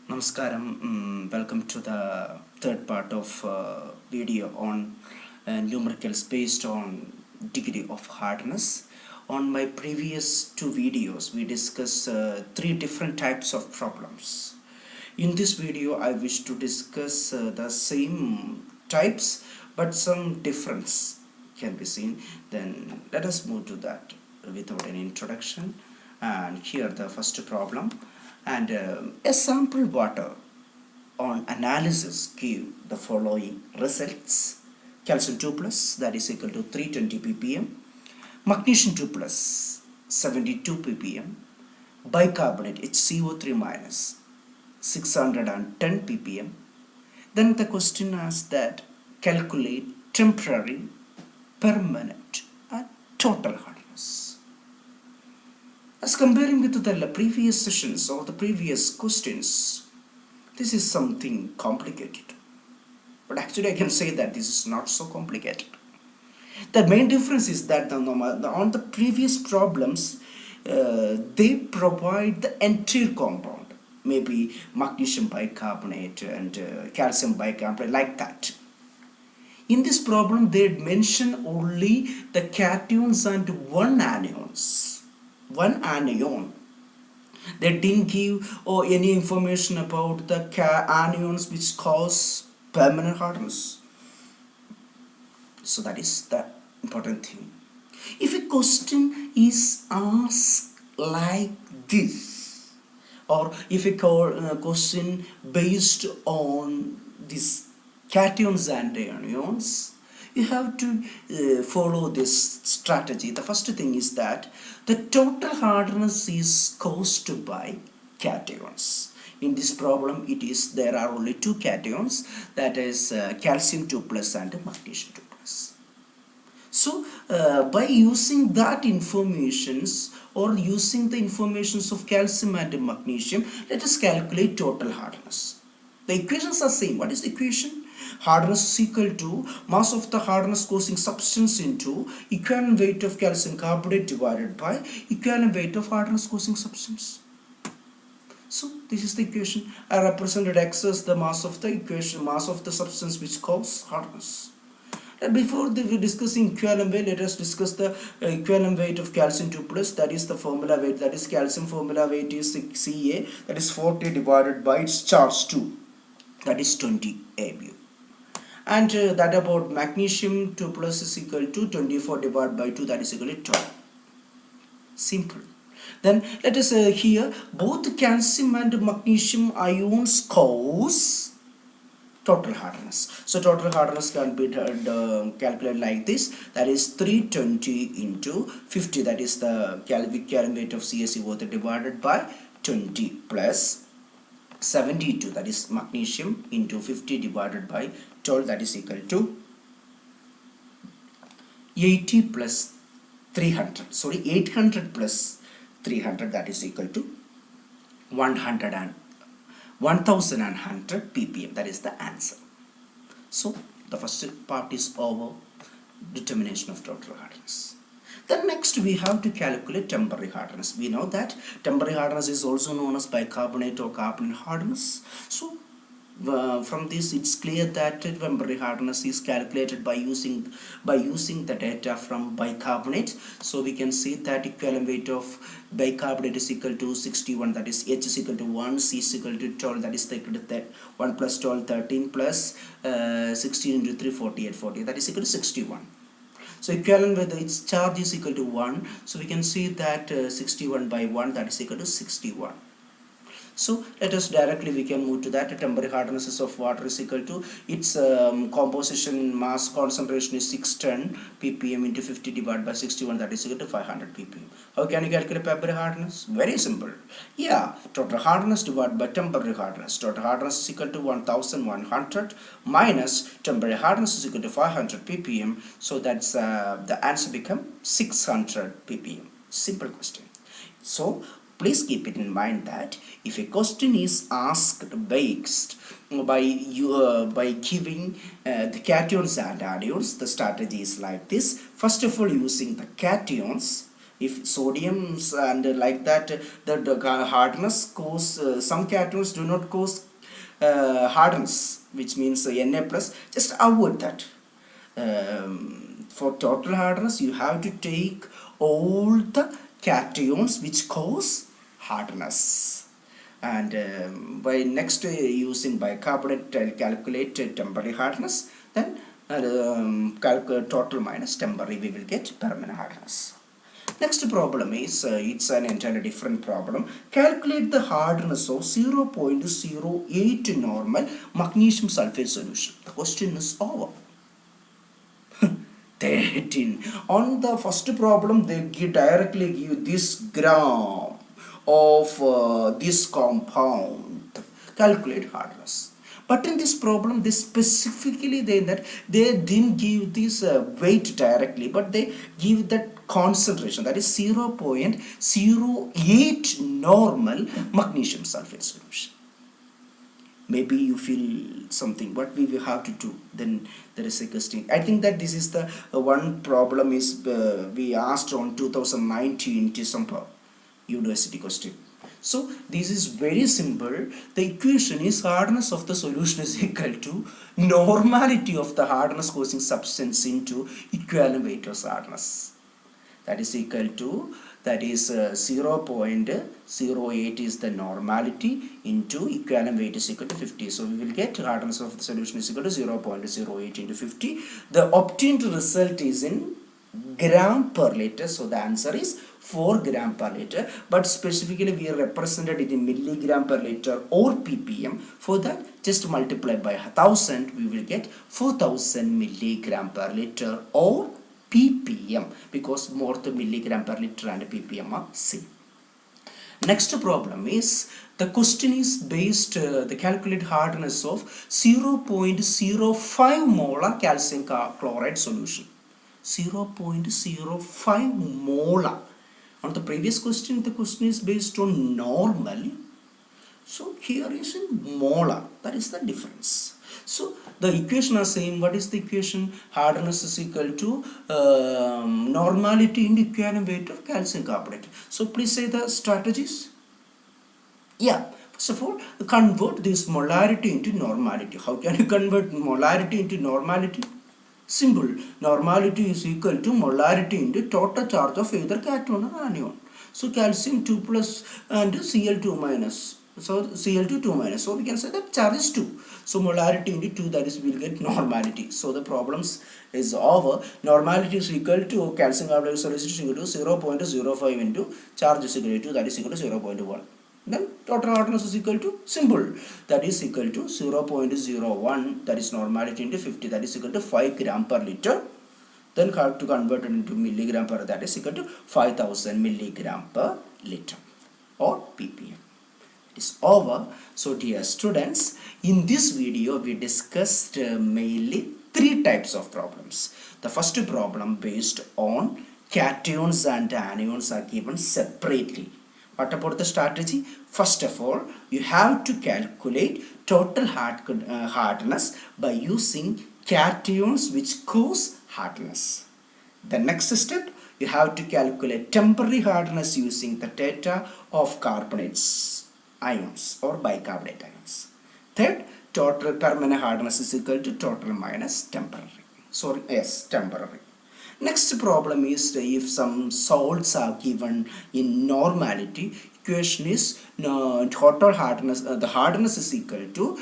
Namaskaram. Welcome to the third part of video on numericals based on degree of hardness. On my previous two videos, we discussed three different types of problems. In this video, I wish to discuss the same types, but some difference can be seen. Then let us move to that without any introduction. And here the first problem. And a sample water on analysis give the following results: calcium 2 plus, that is equal to 320 ppm, magnesium 2 plus 72 ppm, bicarbonate HCO3 minus 610 ppm. Then the question asks that calculate temporary, permanent and total hardness. As comparing with the previous sessions or the previous questions, this is something complicated. But actually I can say that this is not so complicated. The main difference is that on the previous problems, they provide the entire compound, maybe magnesium bicarbonate and calcium bicarbonate, like that. In this problem, they mention only the cations and one anion. They didn't give any information about the anions which cause permanent hardness. So that is the important thing. If a question is asked like this, or if a question based on this cations and anions, you have to follow this strategy. The first thing is that the total hardness is caused by cations. In this problem, there are only two cations, that is calcium 2 plus and magnesium 2 plus. So by using that informations or using the informations of calcium and magnesium, let us calculate total hardness. The equations are same. What is the equation? Hardness is equal to mass of the hardness causing substance into equivalent weight of calcium carbonate divided by equivalent weight of hardness causing substance. So this is the equation. I represented X as the mass of the equation, mass of the substance which causes hardness. Before we discussing equivalent weight, let us discuss the equivalent weight of calcium 2 plus. That is the formula weight. That is calcium formula weight is Ca. That is 40 divided by its charge 2. That is 20 ABU. And that about magnesium 2 plus is equal to 24 divided by 2, that is equal to 12. Simple. Then let us here both calcium and magnesium ions cause total hardness. So total hardness can be calculated like this. That is 320 into 50. That is the calorific weight of CaCO3 divided by 20 plus 72, that is magnesium, into 50 divided by 12, that is equal to 80 plus 300. Sorry, 800 plus 300, that is equal to 1100 ppm. That is the answer. So the first part is over, determination of total hardness. Then next we have to calculate temporary hardness. We know that temporary hardness is also known as bicarbonate or carbonate hardness. So from this it's clear that temporary hardness is calculated by using the data from bicarbonate. So we can see that equivalent weight of bicarbonate is equal to 61, that is H is equal to 1, C is equal to 12, that is equal to 1 plus 12, 13 plus 16 into 3, 48, 40, that is equal to 61. So equivalent with its charge is equal to 1. So we can see that 61 by 1, that is equal to 61. So let us directly we can move to that. Temporary hardness of water is equal to its composition mass concentration is 610 ppm into 50 divided by 61, that is equal to 500 ppm. How can you calculate temporary hardness? Very simple. Yeah, total hardness divided by temporary hardness. Total hardness is equal to 1100 minus temporary hardness is equal to 500 ppm. So that's the answer become 600 ppm. Simple question. So please keep it in mind that if a question is asked based by giving the cations and anions, the strategy is like this. First of all, using the cations, If sodiums and like that, the hardness cause some cations do not cause hardness, which means Na plus. Just avoid that. For total hardness, you have to take all the cations which cause hardness. And by next using bicarbonate, I'll calculate temporary hardness. Then calculate total minus temporary, we will get permanent hardness. Next problem is, it's an entirely different problem. Calculate the hardness of 0.08 normal magnesium sulfate solution. The question is over. 13. On the first problem, they directly give this gram of this compound. Calculate hardness. But in this problem, they specifically that they didn't give this weight directly, but they give that concentration, that is 0.08 normal magnesium sulfate solution. Maybe you feel something, what we will have to do. Then there is a question. I think that this is the one problem is we asked on 2019 December university question. So this is very simple. The equation is hardness of the solution is equal to normality of the hardness causing substance into equivalent weight of hardness. That is equal to, that is 0.08 is the normality into equivalent weight is equal to 50. So we will get hardness of the solution is equal to 0.08 into 50. The obtained result is in gram per liter. So the answer is 4 gram per liter, but specifically we are represented it in milligram per liter or ppm. For that, just multiply by 1000, we will get 4000 milligram per liter or ppm, because more the milligram per liter and ppm are same. Next problem is, the question is based the calculate hardness of 0.05 molar calcium chloride solution. 0.05 molar. On the previous question, the question is based on normal. So here is in molar. That is the difference. So the equation are same. What is the equation? Hardness is equal to normality into equivalent weight of calcium carbonate. So please say the strategies. Yeah. First of all, convert this molarity into normality. How can you convert molarity into normality? Simple. Normality is equal to molarity into total charge of either cation or anion. So calcium 2 plus and Cl2 minus. So Cl2 2 minus. So we can say that charge is 2. So molarity into 2, that is we will get normality. So the problems is over. Normality is equal to calcium carbonate solution is equal to 0.05 into charge is equal to, that is equal to 0.1. Then total hardness is equal to, simple, that is equal to 0.01, that is normality into 50, that is equal to 5 gram per liter. Then have to convert it into milligram per, that is equal to 5000 milligram per liter or ppm. It is over. So dear students, in this video we discussed mainly 3 types of problems. The first problem based on cations and anions are given separately. What about the strategy? First of all, you have to calculate total hardness by using cations which cause hardness. The next step, you have to calculate temporary hardness using the data of carbonates ions or bicarbonate ions. Third, total permanent hardness is equal to total minus temporary. Temporary. Next problem is, if some salts are given in normality, equation is total hardness, the hardness is equal to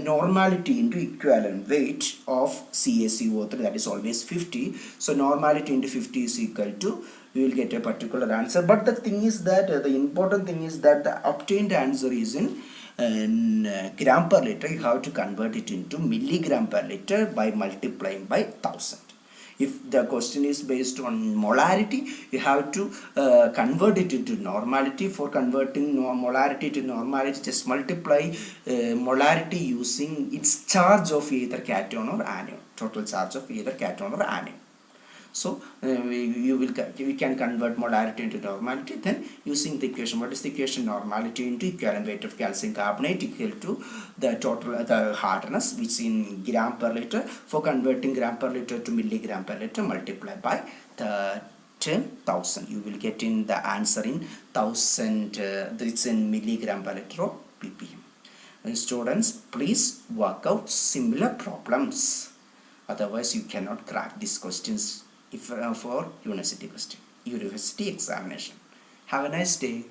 normality into equivalent weight of CaCO3, that is always 50. So normality into 50 is equal to, we will get a particular answer. But the thing is that the important thing is that the obtained answer is in gram per liter. You have to convert it into milligram per liter by multiplying by 1000. If the question is based on molarity, you have to convert it into normality. For converting molarity to normality, just multiply molarity using its charge of either cation or anion, total charge of either cation or anion. So we can convert molarity into normality. Then using the equation, what is the equation? Normality into equivalent weight of calcium carbonate equal to the total the hardness, which is in gram per liter. For converting gram per liter to milligram per liter, multiply by the 10,000. You will get in the answer in 1000. It's in milligram per liter or ppm. And students, please work out similar problems. Otherwise, you cannot crack these questions if for university examination. Have a nice day.